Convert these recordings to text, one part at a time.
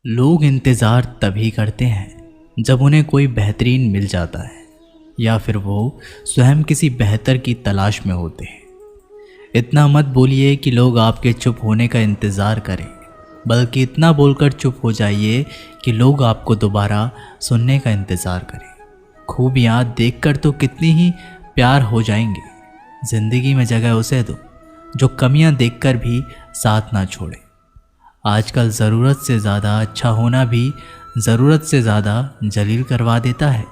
लोग इंतज़ार तभी करते हैं जब उन्हें कोई बेहतरीन मिल जाता है या फिर वो स्वयं किसी बेहतर की तलाश में होते हैं। इतना मत बोलिए कि लोग आपके चुप होने का इंतज़ार करें, बल्कि इतना बोलकर चुप हो जाइए कि लोग आपको दोबारा सुनने का इंतज़ार करें। खूबियाँ देखकर तो कितनी ही प्यार हो जाएंगे। ज़िंदगी में जगह उसे दो जो कमियां देखकर भी साथ ना छोड़े। आजकल ज़रूरत से ज़्यादा अच्छा होना भी ज़रूरत से ज़्यादा जलील करवा देता है।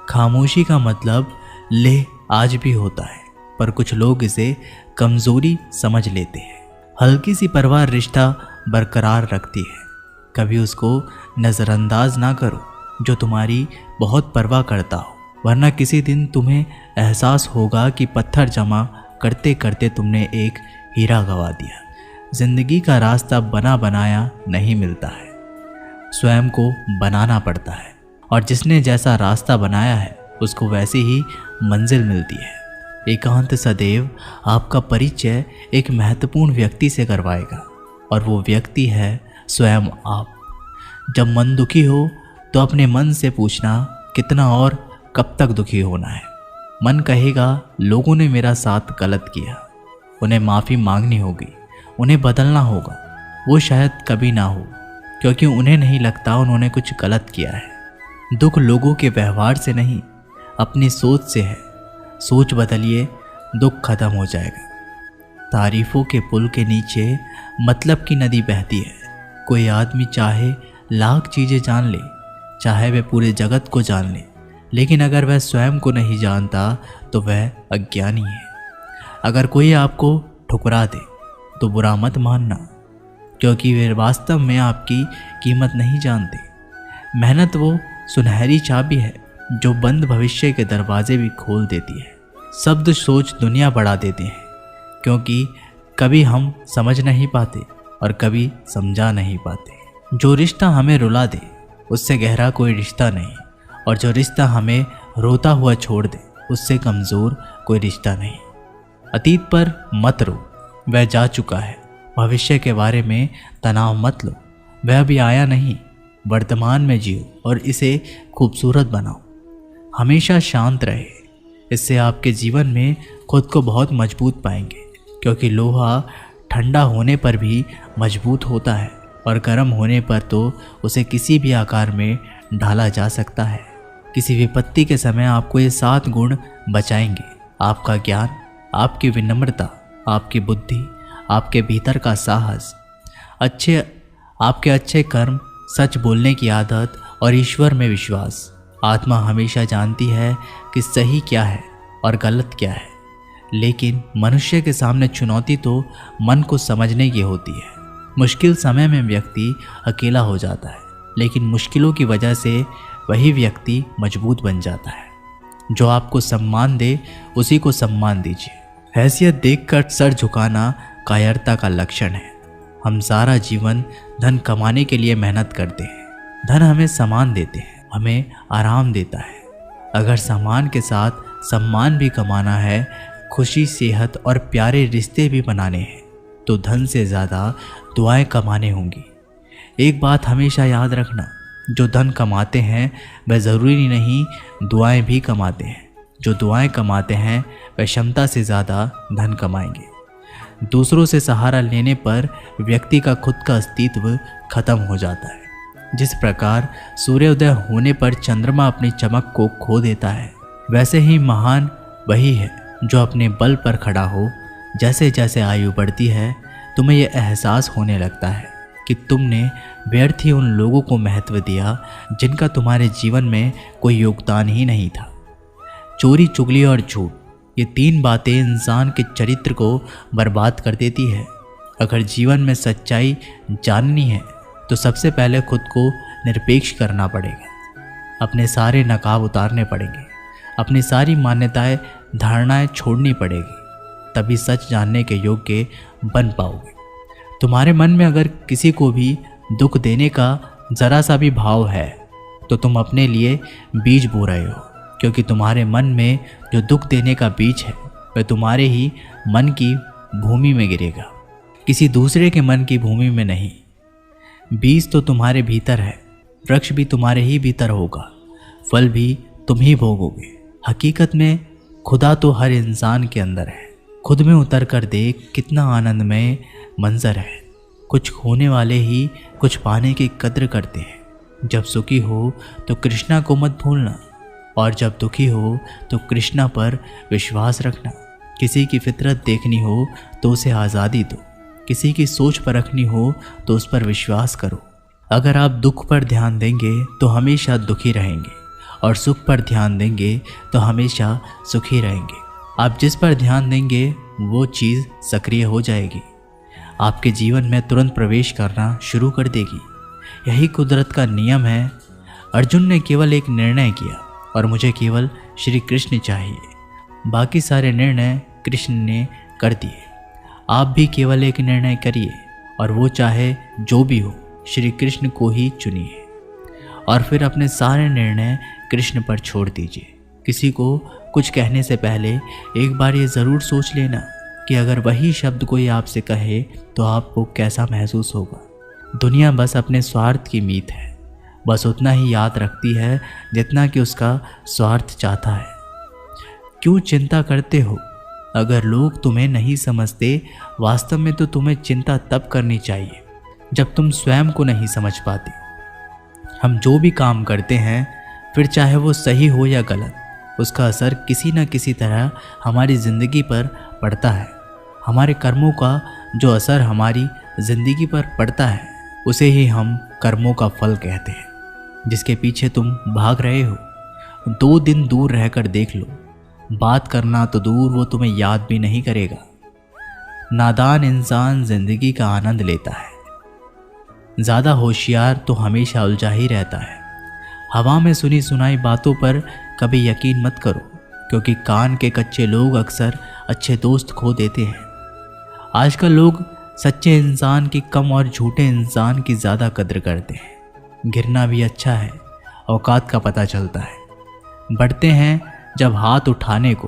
खामोशी का मतलब ले आज भी होता है, पर कुछ लोग इसे कमज़ोरी समझ लेते हैं। हल्की सी परवाह रिश्ता बरकरार रखती है। कभी उसको नज़रअंदाज ना करो जो तुम्हारी बहुत परवाह करता हो, वरना किसी दिन तुम्हें एहसास होगा कि पत्थर जमा करते करते तुमने एक हीरा गंवा दिया। जिंदगी का रास्ता बना बनाया नहीं मिलता है, स्वयं को बनाना पड़ता है, और जिसने जैसा रास्ता बनाया है उसको वैसी ही मंजिल मिलती है। एकांत सदैव आपका परिचय एक महत्वपूर्ण व्यक्ति से करवाएगा, और वो व्यक्ति है स्वयं आप। जब मन दुखी हो तो अपने मन से पूछना कितना और कब तक दुखी होना है। मन कहेगा लोगों ने मेरा साथ गलत किया, उन्हें माफ़ी मांगनी होगी, उन्हें बदलना होगा। वो शायद कभी ना हो, क्योंकि उन्हें नहीं लगता उन्होंने कुछ गलत किया है। दुख लोगों के व्यवहार से नहीं, अपनी सोच से है। सोच बदलिए, दुख खत्म हो जाएगा। तारीफों के पुल के नीचे मतलब की नदी बहती है। कोई आदमी चाहे लाख चीज़ें जान ले, चाहे वह पूरे जगत को जान ले, लेकिन अगर वह स्वयं को नहीं जानता तो वह अज्ञानी है। अगर कोई आपको ठुकरा दे तो बुरा मत मानना, क्योंकि वे वास्तव में आपकी कीमत नहीं जानते। मेहनत वो सुनहरी चाबी है जो बंद भविष्य के दरवाजे भी खोल देती है। शब्द सोच दुनिया बढ़ा देते हैं, क्योंकि कभी हम समझ नहीं पाते और कभी समझा नहीं पाते। जो रिश्ता हमें रुला दे उससे गहरा कोई रिश्ता नहीं, और जो रिश्ता हमें रोता हुआ छोड़ दे उससे कमज़ोर कोई रिश्ता नहीं। अतीत पर मत रो, वह जा चुका है। भविष्य के बारे में तनाव मत लो, वह अभी आया नहीं। वर्तमान में जियो और इसे खूबसूरत बनाओ। हमेशा शांत रहे, इससे आपके जीवन में खुद को बहुत मजबूत पाएंगे, क्योंकि लोहा ठंडा होने पर भी मजबूत होता है, और गर्म होने पर तो उसे किसी भी आकार में ढाला जा सकता है। किसी विपत्ति के समय आपको ये 7 गुण बचाएंगे: आपका ज्ञान, आपकी विनम्रता, आपकी बुद्धि, आपके भीतर का साहस, आपके अच्छे कर्म, सच बोलने की आदत और ईश्वर में विश्वास। आत्मा हमेशा जानती है कि सही क्या है और गलत क्या है, लेकिन मनुष्य के सामने चुनौती तो मन को समझने की होती है। मुश्किल समय में व्यक्ति अकेला हो जाता है, लेकिन मुश्किलों की वजह से वही व्यक्ति मजबूत बन जाता है। जो आपको सम्मान दे उसी को सम्मान दीजिए। हैसियत देखकर सर झुकाना कायरता का लक्षण है। हम सारा जीवन धन कमाने के लिए मेहनत करते हैं। धन हमें सामान देते हैं, हमें आराम देता है। अगर सामान के साथ सम्मान भी कमाना है, खुशी, सेहत और प्यारे रिश्ते भी बनाने हैं, तो धन से ज़्यादा दुआएं कमाने होंगी। एक बात हमेशा याद रखना, जो धन कमाते हैं वह ज़रूरी नहीं दुआएं भी कमाते हैं। जो दुआएं कमाते हैं वह क्षमता से ज़्यादा धन कमाएंगे। दूसरों से सहारा लेने पर व्यक्ति का खुद का अस्तित्व खत्म हो जाता है। जिस प्रकार सूर्योदय होने पर चंद्रमा अपनी चमक को खो देता है, वैसे ही महान वही है जो अपने बल पर खड़ा हो। जैसे जैसे आयु बढ़ती है, तुम्हें यह एहसास होने लगता है कि तुमने व्यर्थ ही उन लोगों को महत्व दिया जिनका तुम्हारे जीवन में कोई योगदान ही नहीं था। चोरी, चुगली और झूठ, ये 3 बातें इंसान के चरित्र को बर्बाद कर देती है। अगर जीवन में सच्चाई जाननी है तो सबसे पहले खुद को निरपेक्ष करना पड़ेगा। अपने सारे नकाब उतारने पड़ेंगे, अपनी सारी मान्यताएं, धारणाएं छोड़नी पड़ेगी, तभी सच जानने के योग्य बन पाओगे। तुम्हारे मन में अगर किसी को भी दुख देने का ज़रा सा भी भाव है तो तुम अपने लिए बीज बो रहे हो, क्योंकि तुम्हारे मन में जो दुख देने का बीज है वह तुम्हारे ही मन की भूमि में गिरेगा, किसी दूसरे के मन की भूमि में नहीं। बीज तो तुम्हारे भीतर है, वृक्ष भी तुम्हारे ही भीतर होगा, फल भी तुम ही भोगोगे। हकीकत में खुदा तो हर इंसान के अंदर है। खुद में उतर कर देख कितना आनंदमय मंजर है। कुछ खोने वाले ही कुछ पाने की कद्र करते हैं। जब सुखी हो तो कृष्णा को मत भूलना, और जब दुखी हो तो कृष्णा पर विश्वास रखना। किसी की फितरत देखनी हो तो उसे आज़ादी दो, किसी की सोच परखनी हो तो उस पर विश्वास करो। अगर आप दुख पर ध्यान देंगे तो हमेशा दुखी रहेंगे, और सुख पर ध्यान देंगे तो हमेशा सुखी रहेंगे। आप जिस पर ध्यान देंगे वो चीज़ सक्रिय हो जाएगी, आपके जीवन में तुरंत प्रवेश करना शुरू कर देगी। यही कुदरत का नियम है। अर्जुन ने केवल एक निर्णय किया, और मुझे केवल श्री कृष्ण चाहिए। बाकी सारे निर्णय कृष्ण ने कर दिए। आप भी केवल एक निर्णय करिए, और वो चाहे जो भी हो, श्री कृष्ण को ही चुनिए, और फिर अपने सारे निर्णय कृष्ण पर छोड़ दीजिए। किसी को कुछ कहने से पहले एक बार ये ज़रूर सोच लेना कि अगर वही शब्द कोई आपसे कहे तो आपको कैसा महसूस होगा। दुनिया बस अपने स्वार्थ की मीत है, बस उतना ही याद रखती है जितना कि उसका स्वार्थ चाहता है। क्यों चिंता करते हो? अगर लोग तुम्हें नहीं समझते, वास्तव में तो तुम्हें चिंता तब करनी चाहिए जब तुम स्वयं को नहीं समझ पाते। हम जो भी काम करते हैं, फिर चाहे वो सही हो या गलत, उसका असर किसी न किसी तरह हमारी ज़िंदगी पर पड़ता है। हमारे कर्मों का जो असर हमारी ज़िंदगी पर पड़ता है, उसे ही हम कर्मों का फल कहते हैं। जिसके पीछे तुम भाग रहे हो, 2 दिन दूर रहकर देख लो। बात करना तो दूर, वो तुम्हें याद भी नहीं करेगा। नादान इंसान ज़िंदगी का आनंद लेता है, ज़्यादा होशियार तो हमेशा उलझा ही रहता है। हवा में सुनी सुनाई बातों पर कभी यकीन मत करो, क्योंकि कान के कच्चे लोग अक्सर अच्छे दोस्त खो देते हैं। आजकल लोग सच्चे इंसान की कम और झूठे इंसान की ज़्यादा कद्र करते हैं। गिरना भी अच्छा है, औकात का पता चलता है। बढ़ते हैं जब हाथ उठाने को,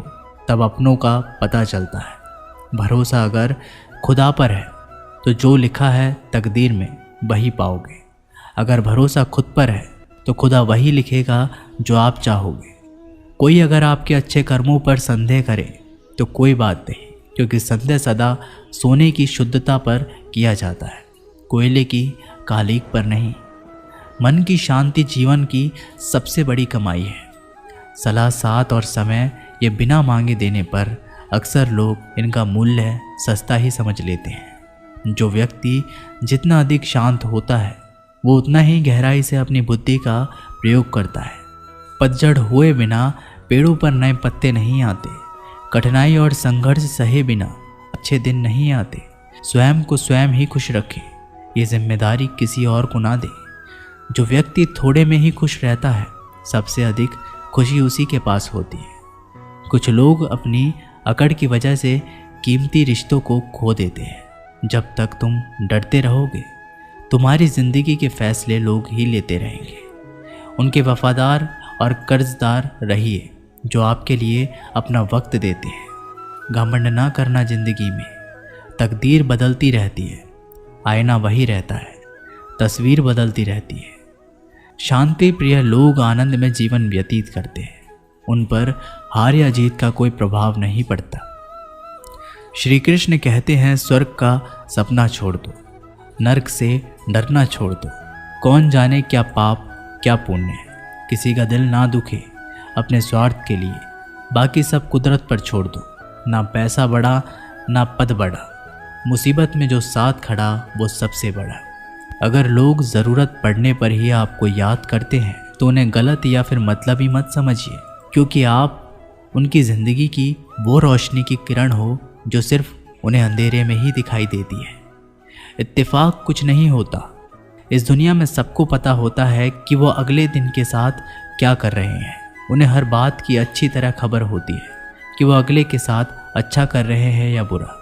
तब अपनों का पता चलता है। भरोसा अगर खुदा पर है तो जो लिखा है तकदीर में वही पाओगे। अगर भरोसा खुद पर है तो खुदा वही लिखेगा जो आप चाहोगे। कोई अगर आपके अच्छे कर्मों पर संदेह करे तो कोई बात नहीं, क्योंकि संदेह सदा सोने की शुद्धता पर किया जाता है, कोयले की कालीक पर नहीं। मन की शांति जीवन की सबसे बड़ी कमाई है। सलाह, साथ और समय ये बिना मांगे देने पर अक्सर लोग इनका मूल्य सस्ता ही समझ लेते हैं। जो व्यक्ति जितना अधिक शांत होता है, वो उतना ही गहराई से अपनी बुद्धि का प्रयोग करता है। पतझड़ हुए बिना पेड़ों पर नए पत्ते नहीं आते। कठिनाई और संघर्ष सहे बिना अच्छे दिन नहीं आते। स्वयं को स्वयं ही खुश रखें, ये जिम्मेदारी किसी और को ना दे। जो व्यक्ति थोड़े में ही खुश रहता है, सबसे अधिक खुशी उसी के पास होती है। कुछ लोग अपनी अकड़ की वजह से कीमती रिश्तों को खो देते हैं। जब तक तुम डरते रहोगे, तुम्हारी ज़िंदगी के फैसले लोग ही लेते रहेंगे। उनके वफादार और कर्जदार रहिए जो आपके लिए अपना वक्त देते हैं। घमंड ना करना जिंदगी में। तकदीर बदलती रहती है, आईना वही रहता है, तस्वीर बदलती रहती है। शांति प्रिय लोग आनंद में जीवन व्यतीत करते हैं। उन पर हार या जीत का कोई प्रभाव नहीं पड़ता। श्री कृष्ण कहते हैं, स्वर्ग का सपना छोड़ दो, नरक से डरना छोड़ दो। कौन जाने क्या पाप क्या पुण्य है। किसी का दिल ना दुखे अपने स्वार्थ के लिए, बाकी सब कुदरत पर छोड़ दो। ना पैसा बड़ा ना पद बड़ा, मुसीबत में जो साथ खड़ा वो सबसे बड़ा। अगर लोग ज़रूरत पड़ने पर ही आपको याद करते हैं तो उन्हें गलत या फिर मतलबी मत समझिए, क्योंकि आप उनकी ज़िंदगी की वो रोशनी की किरण हो जो सिर्फ उन्हें अंधेरे में ही दिखाई देती है। इत्तेफाक कुछ नहीं होता। इस दुनिया में सबको पता होता है कि वो अगले दिन के साथ क्या कर रहे हैं। उन्हें हर बात की अच्छी तरह खबर होती है कि वो अगले के साथ अच्छा कर रहे हैं या बुरा।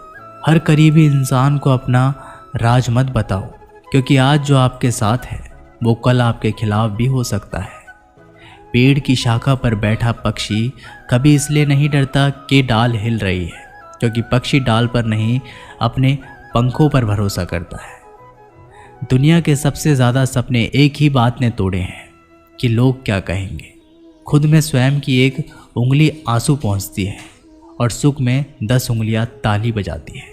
हर करीबी इंसान को अपना राज मत बताओ, क्योंकि आज जो आपके साथ है वो कल आपके खिलाफ भी हो सकता है। पेड़ की शाखा पर बैठा पक्षी कभी इसलिए नहीं डरता कि डाल हिल रही है, क्योंकि पक्षी डाल पर नहीं अपने पंखों पर भरोसा करता है। दुनिया के सबसे ज़्यादा सपने एक ही बात ने तोड़े हैं कि लोग क्या कहेंगे। खुद में स्वयं की एक उंगली आंसू पहुँचती है और सुख में 10 उंगलियाँ ताली बजाती है।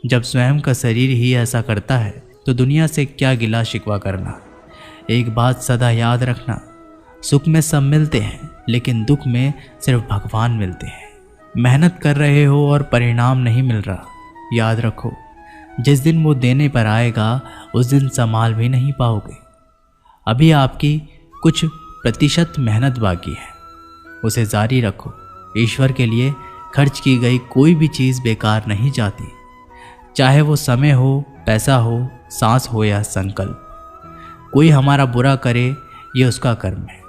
जब स्वयं का शरीर ही ऐसा करता है तो दुनिया से क्या गिला शिकवा करना। एक बात सदा याद रखना, सुख में सब मिलते हैं लेकिन दुख में सिर्फ भगवान मिलते हैं। मेहनत कर रहे हो और परिणाम नहीं मिल रहा, याद रखो जिस दिन वो देने पर आएगा उस दिन संभाल भी नहीं पाओगे। अभी आपकी कुछ प्रतिशत मेहनत बाकी है, उसे जारी रखो। ईश्वर के लिए खर्च की गई कोई भी चीज़ बेकार नहीं जाती, चाहे वो समय हो, पैसा हो, सांस हो या संकल्प। कोई हमारा बुरा करे ये उसका कर्म है,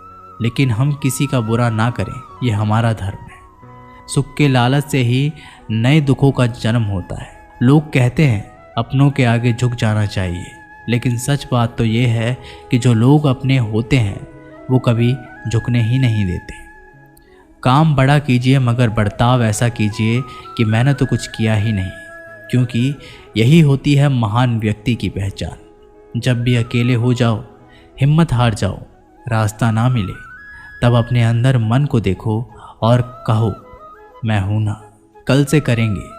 लेकिन हम किसी का बुरा ना करें ये हमारा धर्म है। सुख के लालच से ही नए दुखों का जन्म होता है। लोग कहते हैं अपनों के आगे झुक जाना चाहिए, लेकिन सच बात तो ये है कि जो लोग अपने होते हैं वो कभी झुकने ही नहीं देते। काम बड़ा कीजिए मगर बर्ताव ऐसा कीजिए कि मैंने तो कुछ किया ही नहीं, क्योंकि यही होती है महान व्यक्ति की पहचान। जब भी अकेले हो जाओ, हिम्मत हार जाओ, रास्ता ना मिले, तब अपने अंदर मन को देखो और कहो मैं हूं ना, कल से करेंगे।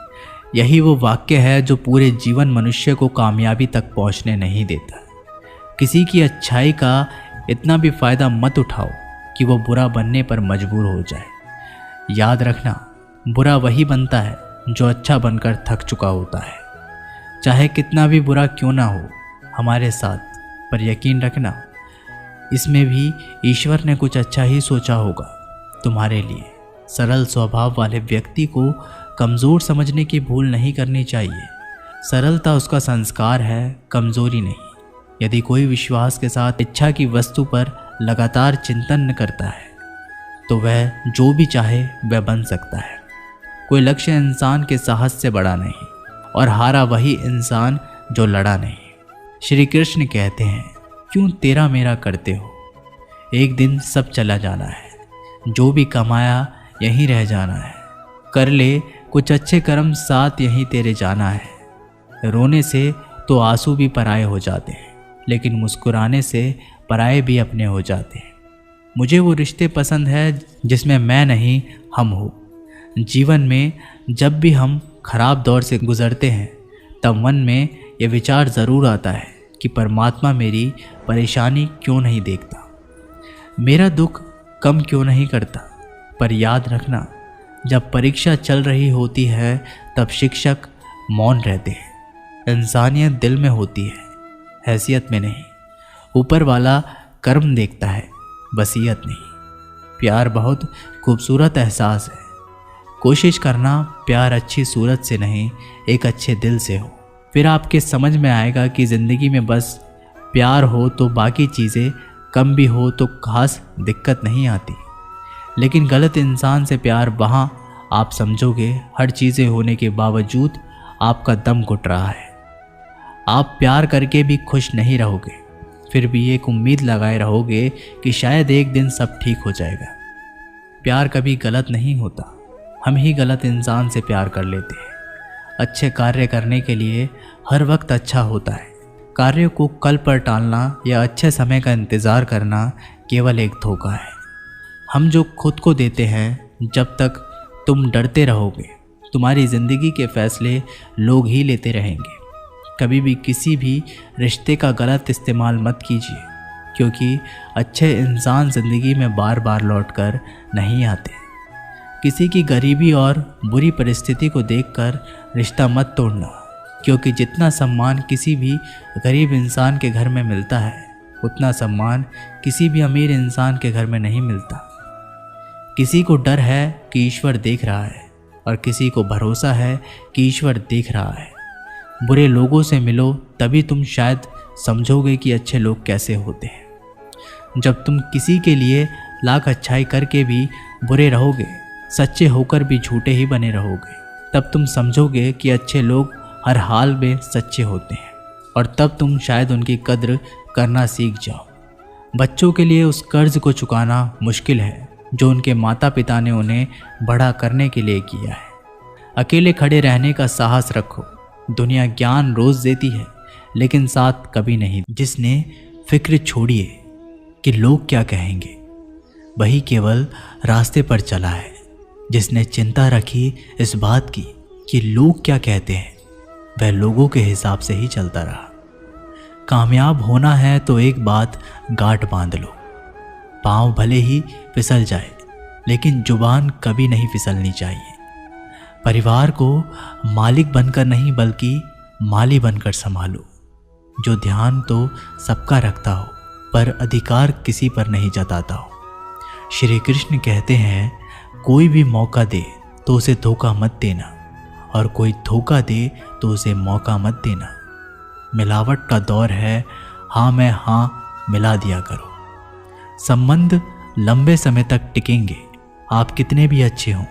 यही वो वाक्य है जो पूरे जीवन मनुष्य को कामयाबी तक पहुंचने नहीं देता। किसी की अच्छाई का इतना भी फायदा मत उठाओ कि वो बुरा बनने पर मजबूर हो जाए। याद रखना, बुरा वही बनता है जो अच्छा बनकर थक चुका होता है। चाहे कितना भी बुरा क्यों ना हो हमारे साथ, पर यकीन रखना इसमें भी ईश्वर ने कुछ अच्छा ही सोचा होगा तुम्हारे लिए। सरल स्वभाव वाले व्यक्ति को कमज़ोर समझने की भूल नहीं करनी चाहिए। सरलता उसका संस्कार है, कमज़ोरी नहीं। यदि कोई विश्वास के साथ इच्छा की वस्तु पर लगातार चिंतन करता है तो वह जो भी चाहे वह बन सकता है। कोई लक्ष्य इंसान के साहस से बड़ा नहीं, और हारा वही इंसान जो लड़ा नहीं। श्री कृष्ण कहते हैं क्यों तेरा मेरा करते हो, एक दिन सब चला जाना है, जो भी कमाया यहीं रह जाना है। कर ले कुछ अच्छे कर्म, साथ यहीं तेरे जाना है। रोने से तो आंसू भी पराये हो जाते हैं, लेकिन मुस्कुराने से पराये भी अपने हो जाते हैं। मुझे वो रिश्ते पसंद है जिसमें मैं नहीं हम हो। जीवन में जब भी हम खराब दौर से गुजरते हैं तब मन में ये विचार ज़रूर आता है कि परमात्मा मेरी परेशानी क्यों नहीं देखता, मेरा दुख कम क्यों नहीं करता। पर याद रखना, जब परीक्षा चल रही होती है तब शिक्षक मौन रहते हैं। इंसानियत दिल में होती है, हैसियत में नहीं। ऊपर वाला कर्म देखता है, वसीयत नहीं। प्यार बहुत खूबसूरत एहसास है। कोशिश करना प्यार अच्छी सूरत से नहीं, एक अच्छे दिल से हो। फिर आपके समझ में आएगा कि ज़िंदगी में बस प्यार हो तो बाकी चीज़ें कम भी हो तो खास दिक्कत नहीं आती। लेकिन गलत इंसान से प्यार, वहाँ आप समझोगे हर चीज़ें होने के बावजूद आपका दम घुट रहा है। आप प्यार करके भी खुश नहीं रहोगे, फिर भी एक उम्मीद लगाए रहोगे कि शायद एक दिन सब ठीक हो जाएगा। प्यार कभी गलत नहीं होता, हम ही गलत इंसान से प्यार कर लेते हैं। अच्छे कार्य करने के लिए हर वक्त अच्छा होता है। कार्य को कल पर टालना या अच्छे समय का इंतज़ार करना केवल एक धोखा है। हम जो खुद को देते हैं, जब तक तुम डरते रहोगे तुम्हारी ज़िंदगी के फैसले लोग ही लेते रहेंगे। कभी भी किसी भी रिश्ते का गलत इस्तेमाल मत कीजिए, क्योंकि अच्छे इंसान ज़िंदगी में बार बार लौटकर नहीं आते। किसी की गरीबी और बुरी परिस्थिति को देखकर रिश्ता मत तोड़ना, क्योंकि जितना सम्मान किसी भी गरीब इंसान के घर में मिलता है उतना सम्मान किसी भी अमीर इंसान के घर में नहीं मिलता। किसी को डर है कि ईश्वर देख रहा है, और किसी को भरोसा है कि ईश्वर देख रहा है। बुरे लोगों से मिलो, तभी तुम शायद समझोगे कि अच्छे लोग कैसे होते हैं। जब तुम किसी के लिए लाख अच्छाई करके भी बुरे रहोगे, सच्चे होकर भी झूठे ही बने रहोगे, तब तुम समझोगे कि अच्छे लोग हर हाल में सच्चे होते हैं, और तब तुम शायद उनकी कद्र करना सीख जाओ। बच्चों के लिए उस कर्ज को चुकाना मुश्किल है जो उनके माता पिता ने उन्हें बड़ा करने के लिए किया है। अकेले खड़े रहने का साहस रखो। दुनिया ज्ञान रोज़ देती है, लेकिन साथ कभी नहीं, जिसने फिक्र छोड़िए कि लोग क्या कहेंगे, वही केवल रास्ते पर चला है। जिसने चिंता रखी इस बात की कि लोग क्या कहते हैं, वह लोगों के हिसाब से ही चलता रहा। कामयाब होना है तो एक बात गांठ बांध लो, पाँव भले ही फिसल जाए लेकिन जुबान कभी नहीं फिसलनी चाहिए। परिवार को मालिक बनकर नहीं बल्कि माली बनकर संभालो। जो ध्यान तो सबका रखता हो पर अधिकार किसी पर नहीं जताता हो। श्री कृष्ण कहते हैं, कोई भी मौका दे तो उसे धोखा मत देना, और कोई धोखा दे तो उसे मौका मत देना। मिलावट का दौर है, हाँ में हाँ मिला दिया करो। संबंध लंबे समय तक टिकेंगे, आप कितने भी अच्छे हों,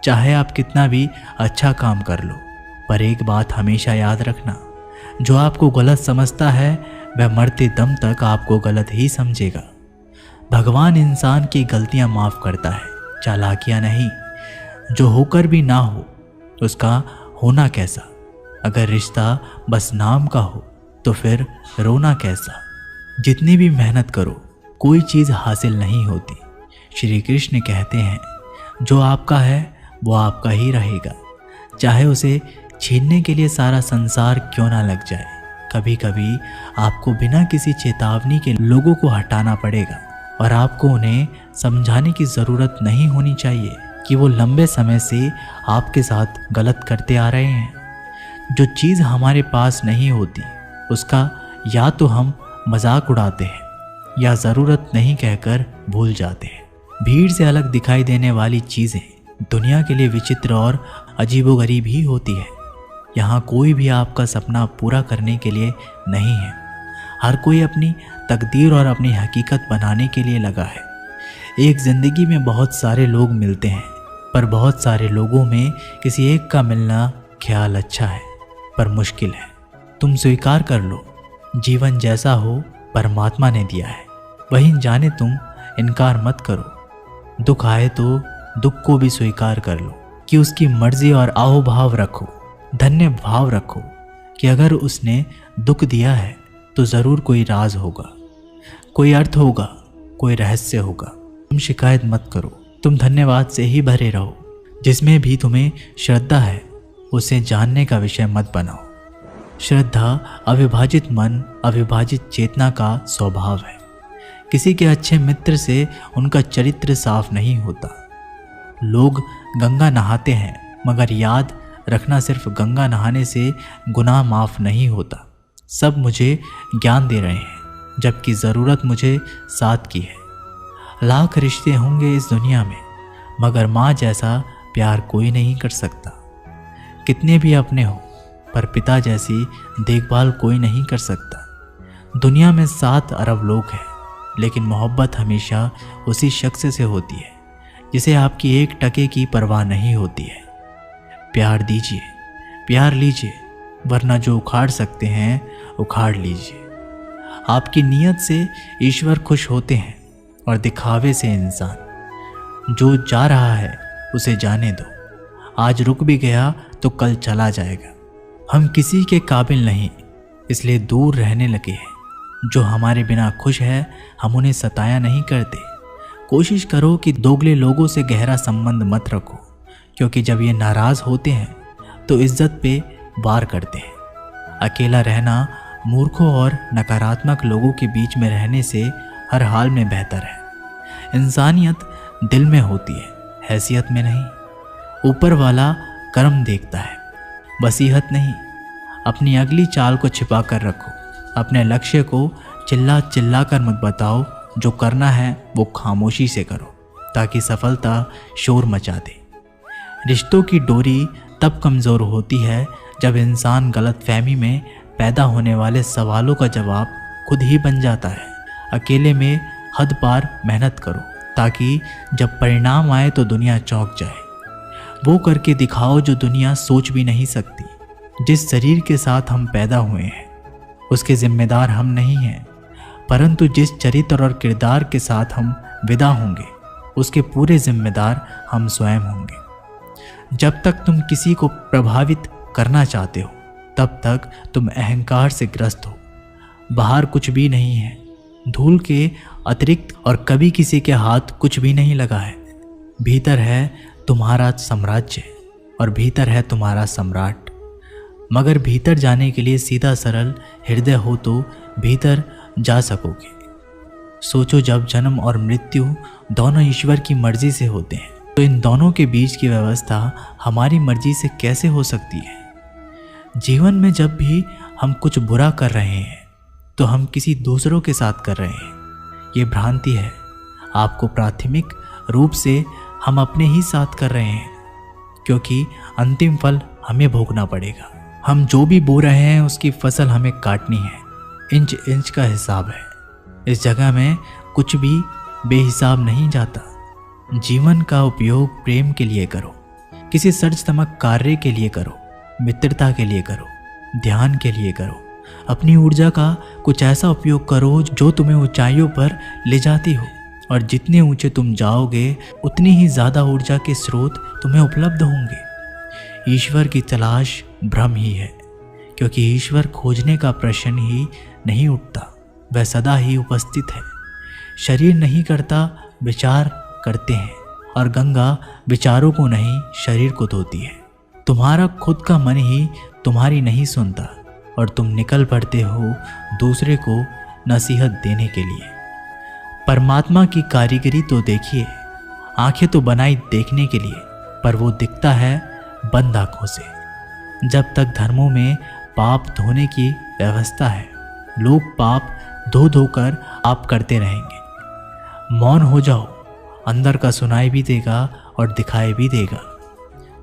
चाहे आप कितना भी अच्छा काम कर लो, पर एक बात हमेशा याद रखना, जो आपको गलत समझता है वह मरते दम तक आपको गलत ही समझेगा। भगवान इंसान की गलतियां माफ़ करता है, चालाकियां नहीं। जो होकर भी ना हो उसका होना कैसा। अगर रिश्ता बस नाम का हो तो फिर रोना कैसा। जितनी भी मेहनत करो कोई चीज़ हासिल नहीं होती। श्री कृष्ण कहते हैं, जो आपका है वो आपका ही रहेगा, चाहे उसे छीनने के लिए सारा संसार क्यों ना लग जाए। कभी कभी आपको बिना किसी चेतावनी के लोगों को हटाना पड़ेगा, और आपको उन्हें समझाने की ज़रूरत नहीं होनी चाहिए कि वो लंबे समय से आपके साथ गलत करते आ रहे हैं। जो चीज़ हमारे पास नहीं होती उसका या तो हम मजाक उड़ाते हैं या ज़रूरत नहीं कहकर भूल जाते हैं। भीड़ से अलग दिखाई देने वाली चीज़ें दुनिया के लिए विचित्र और अजीबोगरीब ही होती है। यहाँ कोई भी आपका सपना पूरा करने के लिए नहीं है। हर कोई अपनी तकदीर और अपनी हकीकत बनाने के लिए लगा है। एक ज़िंदगी में बहुत सारे लोग मिलते हैं, पर बहुत सारे लोगों में किसी एक का मिलना ख्याल अच्छा है पर मुश्किल है। तुम स्वीकार कर लो, जीवन जैसा हो परमात्मा ने दिया है, वहीं जाने तुम इनकार मत करो। दुख आए तो दुख को भी स्वीकार कर लो कि उसकी मर्जी, और आओभाव रखो, धन्य भाव रखो कि अगर उसने दुख दिया है तो ज़रूर कोई राज होगा, कोई अर्थ होगा, कोई रहस्य होगा। तुम शिकायत मत करो, तुम धन्यवाद से ही भरे रहो। जिसमें भी तुम्हें श्रद्धा है उसे जानने का विषय मत बनाओ। श्रद्धा अविभाजित मन, अविभाजित चेतना का स्वभाव है। किसी के अच्छे मित्र से उनका चरित्र साफ नहीं होता। लोग गंगा नहाते हैं, मगर याद रखना सिर्फ गंगा नहाने से गुनाह माफ़ नहीं होता। सब मुझे ज्ञान दे रहे हैं जबकि ज़रूरत मुझे साथ की है। लाख रिश्ते होंगे इस दुनिया में, मगर माँ जैसा प्यार कोई नहीं कर सकता। कितने भी अपने हो पर पिता जैसी देखभाल कोई नहीं कर सकता। दुनिया में 7 अरब लोग हैं, लेकिन मोहब्बत हमेशा उसी शख्स से होती है जिसे आपकी 1 टके की परवाह नहीं होती है। प्यार दीजिए, प्यार लीजिए, वरना जो उखाड़ सकते हैं उखाड़ लीजिए। आपकी नीयत से ईश्वर खुश होते हैं और दिखावे से इंसान। जो जा रहा है उसे जाने दो, आज रुक भी गया तो कल चला जाएगा। हम किसी के काबिल नहीं, इसलिए दूर रहने लगे हैं। जो हमारे बिना खुश है हम उन्हें सताया नहीं करते। कोशिश करो कि दोगले लोगों से गहरा संबंध मत रखो, क्योंकि जब ये नाराज़ होते हैं तो इज्जत पे वार करते हैं। अकेला रहना मूर्खों और नकारात्मक लोगों के बीच में रहने से हर हाल में बेहतर है। इंसानियत दिल में होती है, हैसियत में नहीं। ऊपर वाला कर्म देखता है, वसीयत नहीं। अपनी अगली चाल को छिपा कर रखो। अपने लक्ष्य को चिल्ला चिल्ला कर मत बताओ। जो करना है वो खामोशी से करो, ताकि सफलता शोर मचा दे। रिश्तों की डोरी तब कमज़ोर होती है जब इंसान गलतफहमी में पैदा होने वाले सवालों का जवाब खुद ही बन जाता है। अकेले में हद पार मेहनत करो, ताकि जब परिणाम आए तो दुनिया चौंक जाए। वो करके दिखाओ जो दुनिया सोच भी नहीं सकती। जिस शरीर के साथ हम पैदा हुए हैं उसके जिम्मेदार हम नहीं हैं, परंतु जिस चरित्र और किरदार के साथ हम विदा होंगे उसके पूरे जिम्मेदार हम स्वयं होंगे। जब तक तुम किसी को प्रभावित करना चाहते हो तब तक तुम अहंकार से ग्रस्त हो। बाहर कुछ भी नहीं है, धूल के अतिरिक्त, और कभी किसी के हाथ कुछ भी नहीं लगा है। भीतर है तुम्हारा साम्राज्य और भीतर है तुम्हारा सम्राट। मगर भीतर जाने के लिए सीधा सरल हृदय हो तो भीतर जा सकोगे। सोचो, जब जन्म और मृत्यु दोनों ईश्वर की मर्जी से होते हैं, तो इन दोनों के बीच की व्यवस्था हमारी मर्जी से कैसे हो सकती है? जीवन में जब भी हम कुछ बुरा कर रहे हैं तो हम किसी दूसरों के साथ कर रहे हैं। ये भ्रांति है। आपको प्राथमिक रूप से हम अपने ही साथ कर रहे हैं, क्योंकि अंतिम फल हमें भोगना पड़ेगा। हम जो भी बो रहे हैं उसकी फसल हमें काटनी है। इंच इंच का हिसाब है। इस जगह में कुछ भी बेहिसाब नहीं जाता। जीवन का उपयोग प्रेम के लिए करो, किसी सर्जतमक कार्य के लिए करो, मित्रता के लिए करो, ध्यान के लिए करो। अपनी ऊर्जा का कुछ ऐसा उपयोग करो जो तुम्हें ऊंचाइयों पर ले जाती हो, और जितने ऊंचे तुम जाओगे उतनी ही ज़्यादा ऊर्जा के स्रोत तुम्हें उपलब्ध होंगे। ईश्वर की तलाश भ्रम ही है, क्योंकि ईश्वर खोजने का प्रश्न ही नहीं उठता, वह सदा ही उपस्थित है। शरीर नहीं करता, विचार करते हैं, और गंगा विचारों को नहीं शरीर को धोती है। तुम्हारा खुद का मन ही तुम्हारी नहीं सुनता, और तुम निकल पड़ते हो दूसरे को नसीहत देने के लिए। परमात्मा की कारीगरी तो देखिए। आंखें तो बनाई देखने के लिए, पर वो दिखता है बंद आंखों से। जब तक धर्मों में पाप धोने की व्यवस्था है, लोग पाप धो धोकर आप करते रहेंगे। मौन हो जाओ, अंदर का सुनाई भी देगा और दिखाई भी देगा।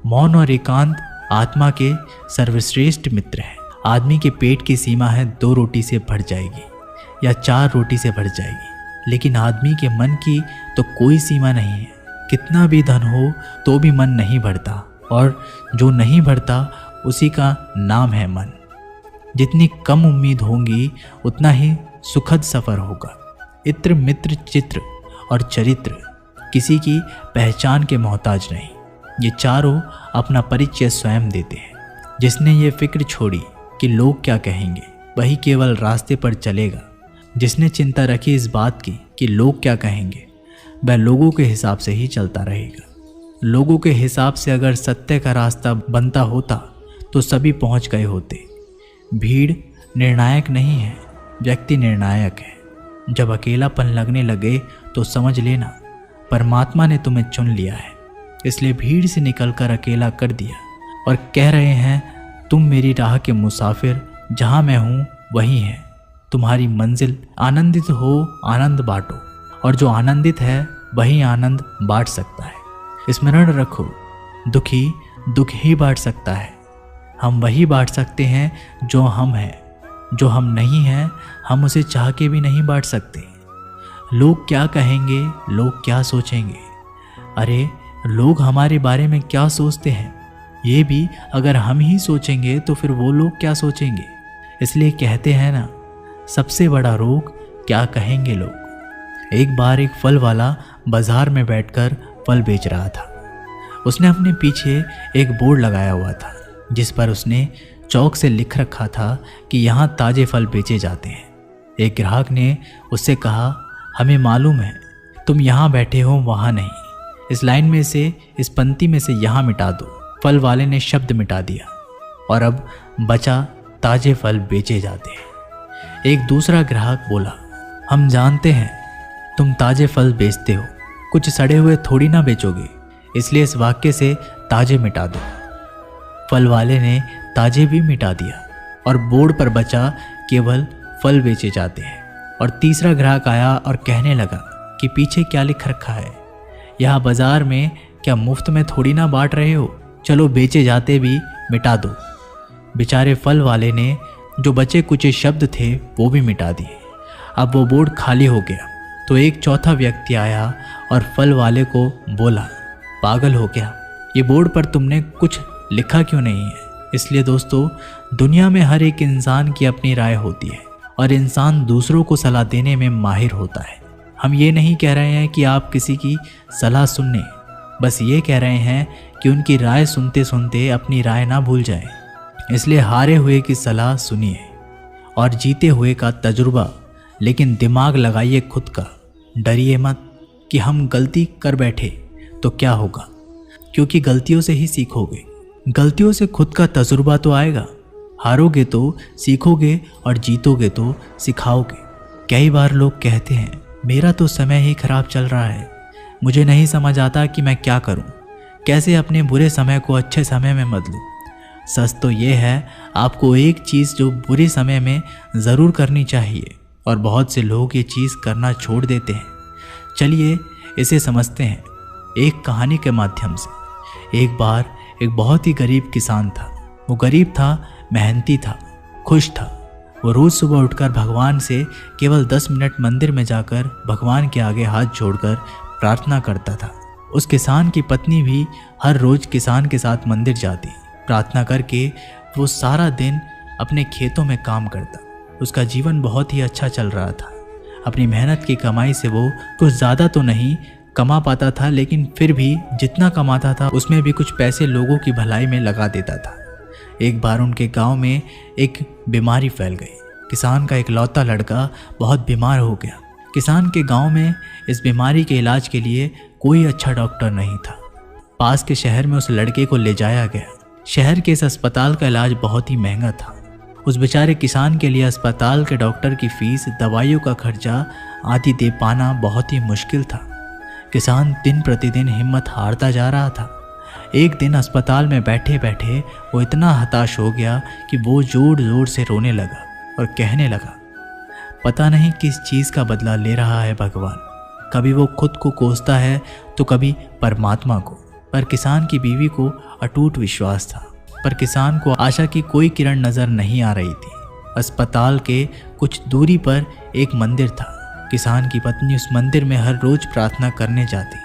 मौन और एकांत आत्मा के सर्वश्रेष्ठ मित्र हैं। आदमी के पेट की सीमा है 2 रोटी से भर जाएगी या 4 रोटी से भर जाएगी, लेकिन आदमी के मन की तो कोई सीमा नहीं है। कितना भी धन हो तो भी मन नहीं भरता, और जो नहीं भरता उसी का नाम है मन। जितनी कम उम्मीद होंगी उतना ही सुखद सफ़र होगा। इत्र मित्र चित्र और चरित्र किसी की पहचान के मोहताज नहीं। ये चारों अपना परिचय स्वयं देते हैं। जिसने ये फिक्र छोड़ी कि लोग क्या कहेंगे, वही केवल रास्ते पर चलेगा। जिसने चिंता रखी इस बात की कि लोग क्या कहेंगे, वह लोगों के हिसाब से ही चलता रहेगा। लोगों के हिसाब से अगर सत्य का रास्ता बनता होता तो सभी पहुंच गए होते। भीड़ निर्णायक नहीं है, व्यक्ति निर्णायक है। जब अकेलापन लगने लगे तो समझ लेना परमात्मा ने तुम्हें चुन लिया है, इसलिए भीड़ से निकलकर अकेला कर दिया और कह रहे हैं तुम मेरी राह के मुसाफिर, जहाँ मैं हूँ वही है तुम्हारी मंजिल। आनंदित हो, आनंद बांटो, और जो आनंदित है वही आनंद बांट सकता है। स्मरण रखो, दुखी दुख ही बांट सकता है। हम वही बांट सकते हैं जो हम हैं। जो हम नहीं हैं हम उसे चाह के भी नहीं बांट सकते। लोग क्या कहेंगे, लोग क्या सोचेंगे, अरे लोग हमारे बारे में क्या सोचते हैं, ये भी अगर हम ही सोचेंगे तो फिर वो लोग क्या सोचेंगे। इसलिए कहते हैं ना, सबसे बड़ा रोग क्या कहेंगे लोग। एक बार एक फल वाला बाजार में बैठकर फल बेच रहा था। उसने अपने पीछे एक बोर्ड लगाया हुआ था जिस पर उसने चौक से लिख रखा था कि यहाँ ताज़े फल बेचे जाते हैं। एक ग्राहक ने उससे कहा, हमें मालूम है तुम यहाँ बैठे हो, वहाँ नहीं। इस लाइन में से, इस पंक्ति में से यहाँ मिटा दो। फल वाले ने शब्द मिटा दिया और अब बचा ताज़े फल बेचे जाते हैं। एक दूसरा ग्राहक बोला, हम जानते हैं तुम ताज़े फल बेचते हो, कुछ सड़े हुए थोड़ी ना बेचोगे, इसलिए इस वाक्य से ताज़े मिटा दो। फल वाले ने ताज़े भी मिटा दिया और बोर्ड पर बचा केवल फल बेचे जाते हैं। और तीसरा ग्राहक आया और कहने लगा कि पीछे क्या लिख रखा है, यहाँ बाजार में क्या मुफ्त में थोड़ी ना बांट रहे हो, चलो बेचे जाते भी मिटा दो। बेचारे फल वाले ने जो बचे कुचे शब्द थे वो भी मिटा दिए। अब वो बोर्ड खाली हो गया तो एक चौथा व्यक्ति आया और फल वाले को बोला, पागल हो गया, ये बोर्ड पर तुमने कुछ लिखा क्यों नहीं है। इसलिए दोस्तों, दुनिया में हर एक इंसान की अपनी राय होती है और इंसान दूसरों को सलाह देने में माहिर होता है। हम ये नहीं कह रहे हैं कि आप किसी की सलाह सुनने, बस ये कह रहे हैं कि उनकी राय सुनते सुनते अपनी राय ना भूल जाएं, इसलिए हारे हुए की सलाह सुनिए और जीते हुए का तजुर्बा, लेकिन दिमाग लगाइए खुद का। डरिए मत कि हम गलती कर बैठे तो क्या होगा, क्योंकि गलतियों से ही सीखोगे। गलतियों से खुद का तजुर्बा तो आएगा। हारोगे तो सीखोगे और जीतोगे तो सिखाओगे। कई बार लोग कहते हैं मेरा तो समय ही खराब चल रहा है, मुझे नहीं समझ आता कि मैं क्या करूं, कैसे अपने बुरे समय को अच्छे समय में बदलूं। सच तो ये है, आपको एक चीज़ जो बुरे समय में ज़रूर करनी चाहिए और बहुत से लोग ये चीज़ करना छोड़ देते हैं। चलिए इसे समझते हैं एक कहानी के माध्यम से। एक बार एक बहुत ही गरीब किसान था। वो गरीब था, मेहनती था, खुश था। वो रोज़ सुबह उठकर भगवान से केवल 10 मिनट मंदिर में जाकर भगवान के आगे हाथ जोड़कर प्रार्थना करता था। उस किसान की पत्नी भी हर रोज़ किसान के साथ मंदिर जाती। प्रार्थना करके वो सारा दिन अपने खेतों में काम करता। उसका जीवन बहुत ही अच्छा चल रहा था। अपनी मेहनत की कमाई से वो कुछ ज़्यादा तो नहीं कमा पाता था, लेकिन फिर भी जितना कमाता था उसमें भी कुछ पैसे लोगों की भलाई में लगा देता था। एक बार उनके गांव में एक बीमारी फैल गई। किसान का इकलौता लड़का बहुत बीमार हो गया। किसान के गांव में इस बीमारी के इलाज के लिए कोई अच्छा डॉक्टर नहीं था। पास के शहर में उस लड़के को ले जाया गया। शहर के इस अस्पताल का इलाज बहुत ही महंगा था। उस बेचारे किसान के लिए अस्पताल के डॉक्टर की फीस, दवाइयों का खर्चा आदि दे पाना बहुत ही मुश्किल था। किसान दिन प्रतिदिन हिम्मत हारता जा रहा था। एक दिन अस्पताल में बैठे बैठे वो इतना हताश हो गया कि वो जोर जोर से रोने लगा और कहने लगा, पता नहीं किस चीज़ का बदला ले रहा है भगवान। कभी वो खुद को कोसता है तो कभी परमात्मा को। पर किसान की बीवी को अटूट विश्वास था, पर किसान को आशा की कोई किरण नज़र नहीं आ रही थी। अस्पताल के कुछ दूरी पर एक मंदिर था। किसान की पत्नी उस मंदिर में हर रोज़ प्रार्थना करने जाती,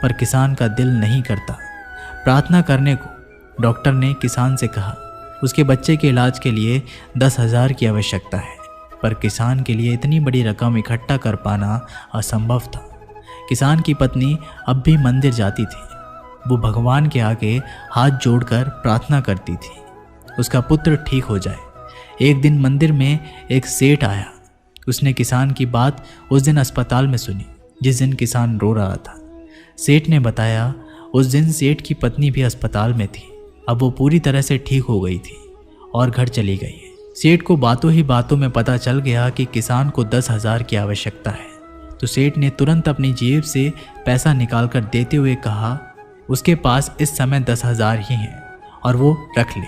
पर किसान का दिल नहीं करता प्रार्थना करने को। डॉक्टर ने किसान से कहा उसके बच्चे के इलाज के लिए 10,000 की आवश्यकता है, पर किसान के लिए इतनी बड़ी रकम इकट्ठा कर पाना असंभव था। किसान की पत्नी अब भी मंदिर जाती थी। वो भगवान के आगे हाथ जोड़कर प्रार्थना करती थी उसका पुत्र ठीक हो जाए। एक दिन मंदिर में एक सेठ आया। उसने किसान की बात उस दिन अस्पताल में सुनी जिस दिन किसान रो रहा था। सेठ ने बताया उस दिन सेठ की पत्नी भी अस्पताल में थी। अब वो पूरी तरह से ठीक हो गई थी और घर चली गई है। सेठ को बातों ही बातों में पता चल गया कि किसान को 10,000 की आवश्यकता है, तो सेठ ने तुरंत अपनी जेब से पैसा निकालकर देते हुए कहा उसके पास इस समय 10,000 ही हैं और वो रख ले।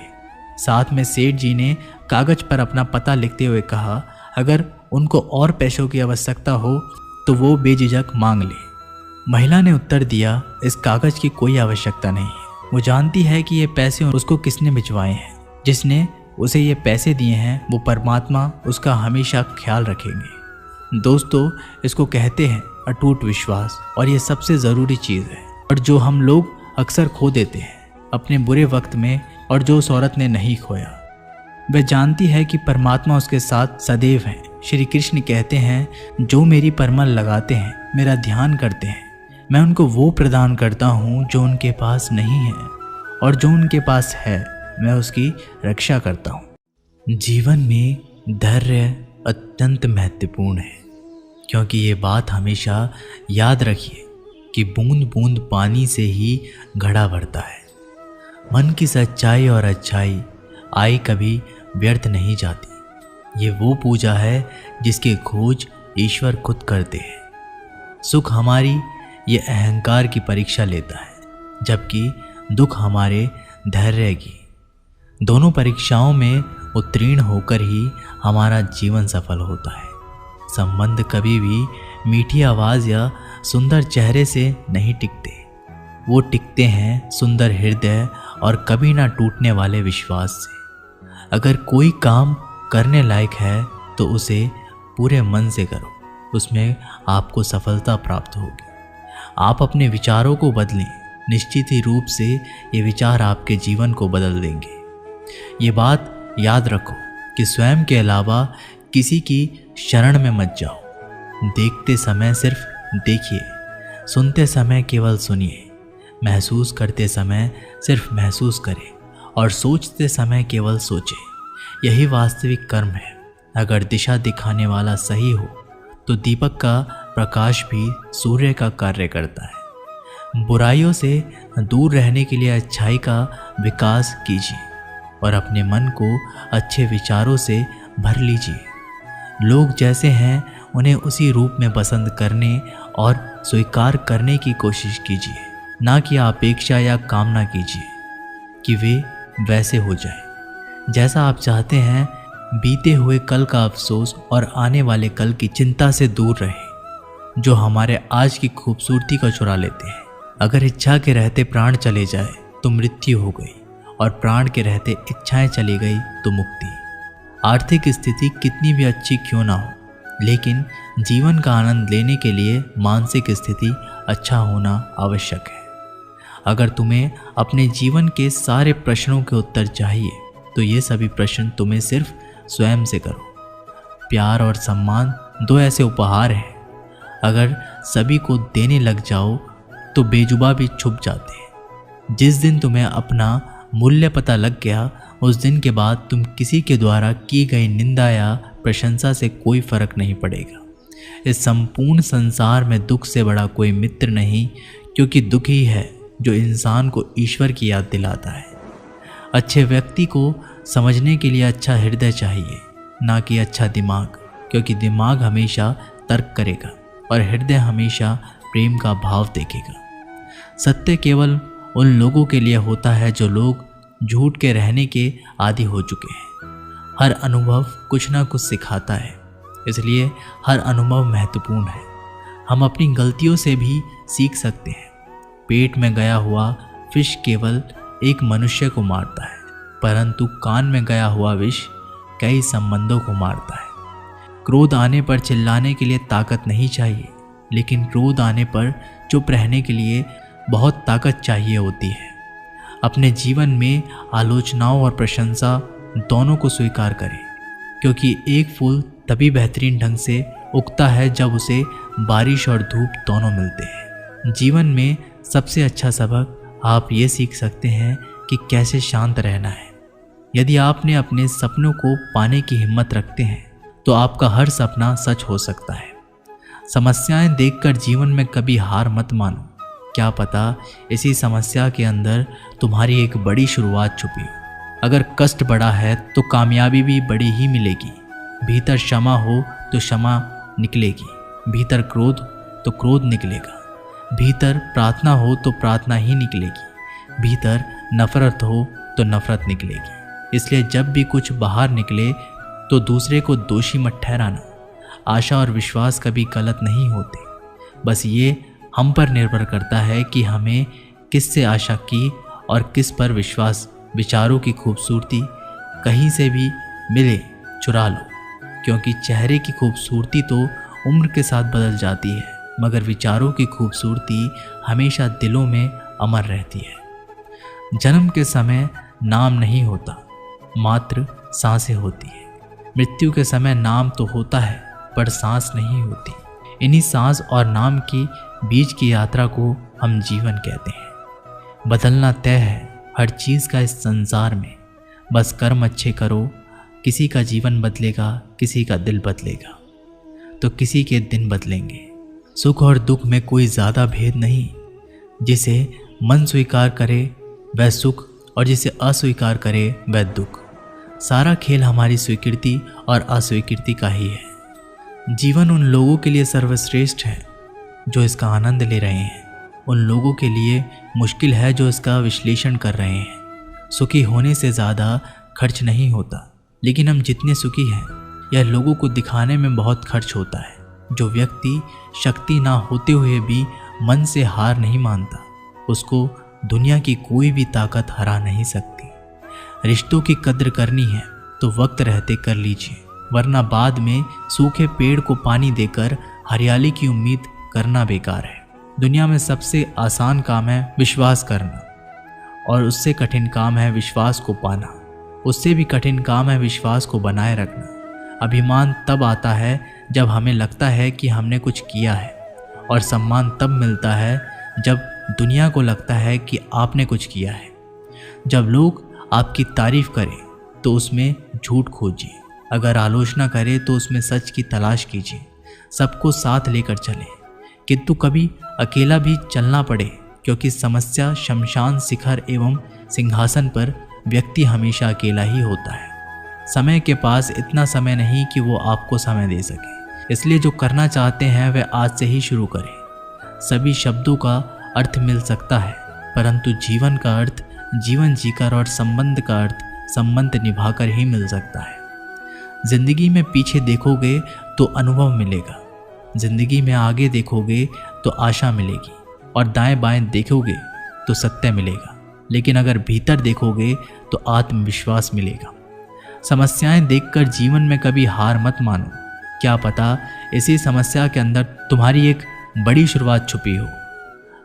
साथ में सेठ जी ने कागज़ पर अपना पता लिखते हुए कहा अगर उनको और पैसों की आवश्यकता हो तो वो बेझिझक मांग ले। महिला ने उत्तर दिया इस कागज़ की कोई आवश्यकता नहीं है। वो जानती है कि ये पैसे उसको किसने भिजवाए हैं। जिसने उसे ये पैसे दिए हैं वो परमात्मा उसका हमेशा ख्याल रखेंगे। दोस्तों, इसको कहते हैं अटूट विश्वास, और ये सबसे ज़रूरी चीज़ है और जो हम लोग अक्सर खो देते हैं अपने बुरे वक्त में, और जो उस औरत ने नहीं खोया। वह जानती है कि परमात्मा उसके साथ सदैव है। श्री कृष्ण कहते हैं जो मेरी परमल लगाते हैं, मेरा ध्यान करते हैं, मैं उनको वो प्रदान करता हूँ जो उनके पास नहीं है, और जो उनके पास है मैं उसकी रक्षा करता हूँ। जीवन में धैर्य अत्यंत महत्वपूर्ण है, क्योंकि ये बात हमेशा याद रखिए कि बूंद बूंद पानी से ही घड़ा भरता है। मन की सच्चाई और अच्छाई आई कभी व्यर्थ नहीं जाती। ये वो पूजा है जिसकी खोज ईश्वर खुद करते हैं। सुख हमारी ये अहंकार की परीक्षा लेता है, जबकि दुख हमारे धैर्य की। दोनों परीक्षाओं में उत्तीर्ण होकर ही हमारा जीवन सफल होता है। संबंध कभी भी मीठी आवाज़ या सुंदर चेहरे से नहीं टिकते, वो टिकते हैं सुंदर हृदय और कभी ना टूटने वाले विश्वास से। अगर कोई काम करने लायक है तो उसे पूरे मन से करो, उसमें आपको सफलता प्राप्त होगी। आप अपने विचारों को बदलें, निश्चित ही रूप से ये विचार आपके जीवन को बदल देंगे। ये बात याद रखो कि स्वयं के अलावा किसी की शरण में मत जाओ। देखते समय सिर्फ देखिए, सुनते समय केवल सुनिए, महसूस करते समय सिर्फ महसूस करें और सोचते समय केवल सोचे, यही वास्तविक कर्म है। अगर दिशा दिखाने वाला सही हो तो दीपक का प्रकाश भी सूर्य का कार्य करता है। बुराइयों से दूर रहने के लिए अच्छाई का विकास कीजिए और अपने मन को अच्छे विचारों से भर लीजिए। लोग जैसे हैं उन्हें उसी रूप में पसंद करने और स्वीकार करने की कोशिश कीजिए, ना कि अपेक्षा या कामना कीजिए कि वे वैसे हो जाए जैसा आप चाहते हैं। बीते हुए कल का अफसोस और आने वाले कल की चिंता से दूर रहें, जो हमारे आज की खूबसूरती को चुरा लेते हैं। अगर इच्छा के रहते प्राण चले जाए तो मृत्यु हो गई, और प्राण के रहते इच्छाएं चली गई तो मुक्ति। आर्थिक स्थिति कितनी भी अच्छी क्यों ना हो, लेकिन जीवन का आनंद लेने के लिए मानसिक स्थिति अच्छा होना आवश्यक है। अगर तुम्हें अपने जीवन के सारे प्रश्नों के उत्तर चाहिए तो ये सभी प्रश्न तुम्हें सिर्फ स्वयं से करो। प्यार और सम्मान दो ऐसे उपहार हैं, अगर सभी को देने लग जाओ तो बेजुबा भी छुप जाते हैं। जिस दिन तुम्हें अपना मूल्य पता लग गया, उस दिन के बाद तुम किसी के द्वारा की गई निंदा या प्रशंसा से कोई फर्क नहीं पड़ेगा। इस संपूर्ण संसार में दुख से बड़ा कोई मित्र नहीं, क्योंकि दुख ही है जो इंसान को ईश्वर की याद दिलाता है। अच्छे व्यक्ति को समझने के लिए अच्छा हृदय चाहिए, ना कि अच्छा दिमाग, क्योंकि दिमाग हमेशा तर्क करेगा और हृदय हमेशा प्रेम का भाव देखेगा। सत्य केवल उन लोगों के लिए होता है जो लोग झूठ के रहने के आदी हो चुके हैं। हर अनुभव कुछ ना कुछ सिखाता है, इसलिए हर अनुभव महत्वपूर्ण है। हम अपनी गलतियों से भी सीख सकते हैं। पेट में गया हुआ विष केवल एक मनुष्य को मारता है, परंतु कान में गया हुआ विष कई संबंधों को मारता है। क्रोध आने पर चिल्लाने के लिए ताकत नहीं चाहिए, लेकिन क्रोध आने पर चुप रहने के लिए बहुत ताकत चाहिए होती है। अपने जीवन में आलोचनाओं और प्रशंसा दोनों को स्वीकार करें, क्योंकि एक फूल तभी बेहतरीन ढंग से उगता है जब उसे बारिश और धूप दोनों मिलते हैं। जीवन में सबसे अच्छा सबक आप ये सीख सकते हैं कि कैसे शांत रहना है। यदि आपने अपने सपनों को पाने की हिम्मत रखते हैं तो आपका हर सपना सच हो सकता है। समस्याएं देखकर जीवन में कभी हार मत मानो। क्या पता इसी समस्या के अंदर तुम्हारी एक बड़ी शुरुआत छुपी हो। अगर कष्ट बड़ा है तो कामयाबी भी बड़ी ही मिलेगी। भीतर क्षमा हो तो क्षमा निकलेगी, भीतर क्रोध तो क्रोध निकलेगा, भीतर प्रार्थना हो तो प्रार्थना ही निकलेगी, भीतर नफरत हो तो नफरत निकलेगी। इसलिए जब भी कुछ बाहर निकले तो दूसरे को दोषी मत ठहराना। आशा और विश्वास कभी गलत नहीं होते, बस ये हम पर निर्भर करता है कि हमें किससे आशा की और किस पर विश्वास। विचारों की खूबसूरती कहीं से भी मिले चुरा लो, क्योंकि चेहरे की खूबसूरती तो उम्र के साथ बदल जाती है, मगर विचारों की खूबसूरती हमेशा दिलों में अमर रहती है। जन्म के समय नाम नहीं होता, मात्र सांसें होती है। मृत्यु के समय नाम तो होता है पर सांस नहीं होती। इन्हीं सांस और नाम की बीच की यात्रा को हम जीवन कहते हैं। बदलना तय है हर चीज़ का इस संसार में, बस कर्म अच्छे करो। किसी का जीवन बदलेगा, किसी का दिल बदलेगा, तो किसी के दिन बदलेंगे। सुख और दुख में कोई ज़्यादा भेद नहीं। जिसे मन स्वीकार करे वह सुख, और जिसे अस्वीकार करे वह दुख। सारा खेल हमारी स्वीकृति और अस्वीकृति का ही है। जीवन उन लोगों के लिए सर्वश्रेष्ठ है जो इसका आनंद ले रहे हैं, उन लोगों के लिए मुश्किल है जो इसका विश्लेषण कर रहे हैं। सुखी होने से ज़्यादा खर्च नहीं होता, लेकिन हम जितने सुखी हैं यह लोगों को दिखाने में बहुत खर्च होता है। जो व्यक्ति शक्ति ना होते हुए भी मन से हार नहीं मानता, उसको दुनिया की कोई भी ताकत हरा नहीं सकती। रिश्तों की कद्र करनी है तो वक्त रहते कर लीजिए, वरना बाद में सूखे पेड़ को पानी देकर हरियाली की उम्मीद करना बेकार है। दुनिया में सबसे आसान काम है विश्वास करना, और उससे कठिन काम है विश्वास को पाना। उससे भी कठिन काम है विश्वास को बनाए रखना। अभिमान तब आता है जब हमें लगता है कि हमने कुछ किया है, और सम्मान तब मिलता है जब दुनिया को लगता है कि आपने कुछ किया है। जब लोग आपकी तारीफ करे तो उसमें झूठ खोजिए, अगर आलोचना करे तो उसमें सच की तलाश कीजिए। सबको साथ लेकर चले, किंतु कभी अकेला भी चलना पड़े, क्योंकि समस्या, शमशान, शिखर एवं सिंहासन पर व्यक्ति हमेशा अकेला ही होता है। समय के पास इतना समय नहीं कि वो आपको समय दे सके, इसलिए जो करना चाहते हैं वह आज से ही शुरू करें। सभी शब्दों का अर्थ मिल सकता है, परंतु जीवन का अर्थ जीवन जीकर और संबंध का अर्थ संबंध निभाकर ही मिल सकता है। जिंदगी में पीछे देखोगे तो अनुभव मिलेगा, जिंदगी में आगे देखोगे तो आशा मिलेगी, और दाएं बाएं देखोगे तो सत्य मिलेगा, लेकिन अगर भीतर देखोगे तो आत्मविश्वास मिलेगा। समस्याएं देखकर जीवन में कभी हार मत मानो, क्या पता इसी समस्या के अंदर तुम्हारी एक बड़ी शुरुआत छुपी हो।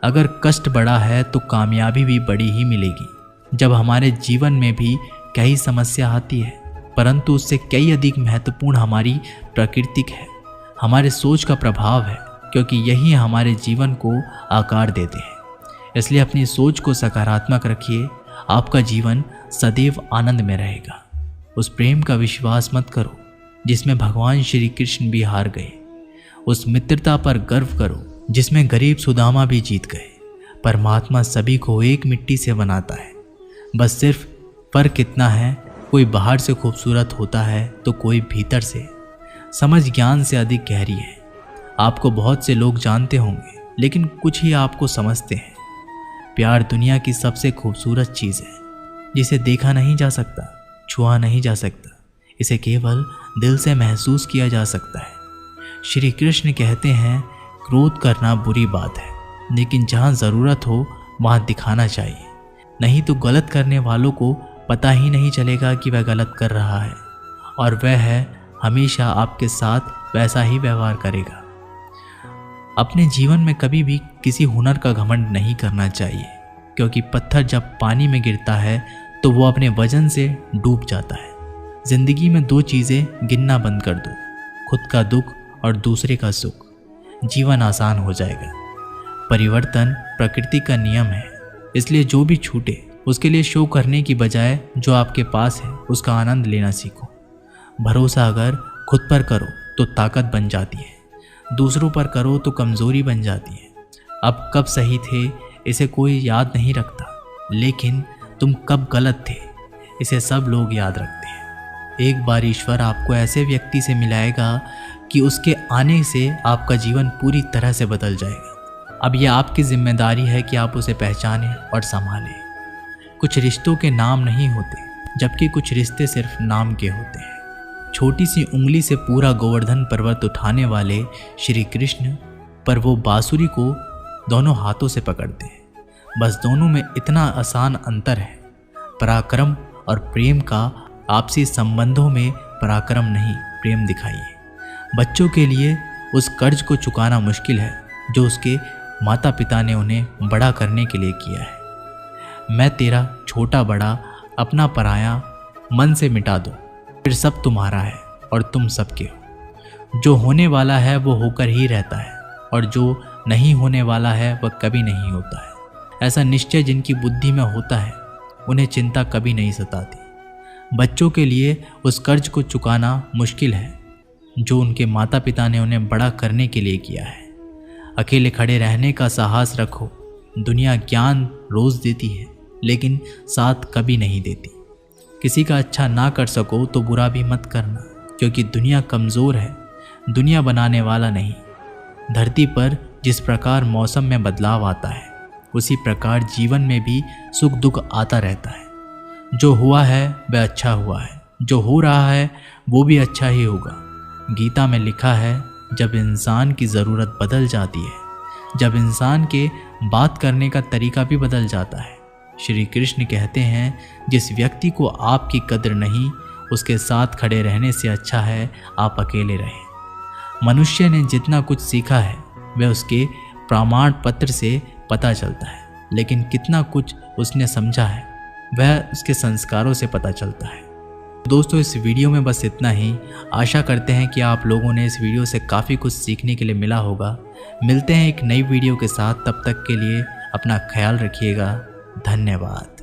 अगर कष्ट बड़ा है तो कामयाबी भी बड़ी ही मिलेगी। जब हमारे जीवन में भी कई समस्या आती है, परंतु उससे कई अधिक महत्वपूर्ण हमारी प्रकृति है, हमारे सोच का प्रभाव है, क्योंकि यही हमारे जीवन को आकार देते हैं। इसलिए अपनी सोच को सकारात्मक रखिए, आपका जीवन सदैव आनंद में रहेगा। उस प्रेम का विश्वास मत करो जिसमें भगवान श्री कृष्ण भी हार गए, उस मित्रता पर गर्व करो जिसमें गरीब सुदामा भी जीत गए। परमात्मा सभी को एक मिट्टी से बनाता है, बस सिर्फ फर्क इतना है, कोई बाहर से खूबसूरत होता है तो कोई भीतर से। समझ ज्ञान से अधिक गहरी है। आपको बहुत से लोग जानते होंगे, लेकिन कुछ ही आपको समझते हैं। प्यार दुनिया की सबसे खूबसूरत चीज़ है, जिसे देखा नहीं जा सकता, छुआ नहीं जा सकता, इसे केवल दिल से महसूस किया जा सकता है। श्री कृष्ण कहते हैं, क्रोध करना बुरी बात है, लेकिन जहाँ ज़रूरत हो वहाँ दिखाना चाहिए, नहीं तो गलत करने वालों को पता ही नहीं चलेगा कि वह गलत कर रहा है, और वह हमेशा आपके साथ वैसा ही व्यवहार करेगा। अपने जीवन में कभी भी किसी हुनर का घमंड नहीं करना चाहिए, क्योंकि पत्थर जब पानी में गिरता है तो वो अपने वजन से डूब जाता है। जिंदगी में दो चीज़ें गिनना बंद कर दो, खुद का दुख और दूसरे का सुख, जीवन आसान हो जाएगा। परिवर्तन प्रकृति का नियम है, इसलिए जो भी छूटे उसके लिए शो करने की बजाय जो आपके पास है उसका आनंद लेना सीखो। भरोसा अगर खुद पर करो तो ताकत बन जाती है, दूसरों पर करो तो कमज़ोरी बन जाती है। अब कब सही थे इसे कोई याद नहीं रखता, लेकिन तुम कब गलत थे इसे सब लोग याद रखते हैं। एक बार ईश्वर आपको ऐसे व्यक्ति से मिलाएगा कि उसके आने से आपका जीवन पूरी तरह से बदल जाएगा। अब यह आपकी जिम्मेदारी है कि आप उसे पहचानें और संभालें। कुछ रिश्तों के नाम नहीं होते, जबकि कुछ रिश्ते सिर्फ नाम के होते हैं। छोटी सी उंगली से पूरा गोवर्धन पर्वत उठाने वाले श्री कृष्ण पर वो बांसुरी को दोनों हाथों से पकड़ते हैं। बस दोनों में इतना आसान अंतर है, पराक्रम और प्रेम का। आपसी संबंधों में पराक्रम नहीं, प्रेम दिखाइए। बच्चों के लिए उस कर्ज को चुकाना मुश्किल है जो उसके माता पिता ने उन्हें बड़ा करने के लिए किया है। मैं तेरा छोटा बड़ा अपना पराया मन से मिटा दो, फिर सब तुम्हारा है और तुम सबके हो। जो होने वाला है वो होकर ही रहता है, और जो नहीं होने वाला है वह कभी नहीं होता है। ऐसा निश्चय जिनकी बुद्धि में होता है उन्हें चिंता कभी नहीं सताती। बच्चों के लिए उस कर्ज को चुकाना मुश्किल है जो उनके माता पिता ने उन्हें बड़ा करने के लिए किया है। अकेले खड़े रहने का साहस रखो। दुनिया ज्ञान रोज़ देती है, लेकिन साथ कभी नहीं देती। किसी का अच्छा ना कर सको तो बुरा भी मत करना, क्योंकि दुनिया कमज़ोर है, दुनिया बनाने वाला नहीं। धरती पर जिस प्रकार मौसम में बदलाव आता है, उसी प्रकार जीवन में भी सुख दुख आता रहता है। जो हुआ है वह अच्छा हुआ है, जो हो रहा है वो भी अच्छा ही होगा। गीता में लिखा है, जब इंसान की ज़रूरत बदल जाती है, जब इंसान के बात करने का तरीका भी बदल जाता है। श्री कृष्ण कहते हैं, जिस व्यक्ति को आपकी कदर नहीं, उसके साथ खड़े रहने से अच्छा है आप अकेले रहें। मनुष्य ने जितना कुछ सीखा है वह उसके प्रमाण पत्र से पता चलता है, लेकिन कितना कुछ उसने समझा है वह उसके संस्कारों से पता चलता है। दोस्तों, इस वीडियो में बस इतना ही। आशा करते हैं कि आप लोगों ने इस वीडियो से काफ़ी कुछ सीखने के लिए मिला होगा। मिलते हैं एक नई वीडियो के साथ, तब तक के लिए अपना ख्याल रखिएगा। धन्यवाद।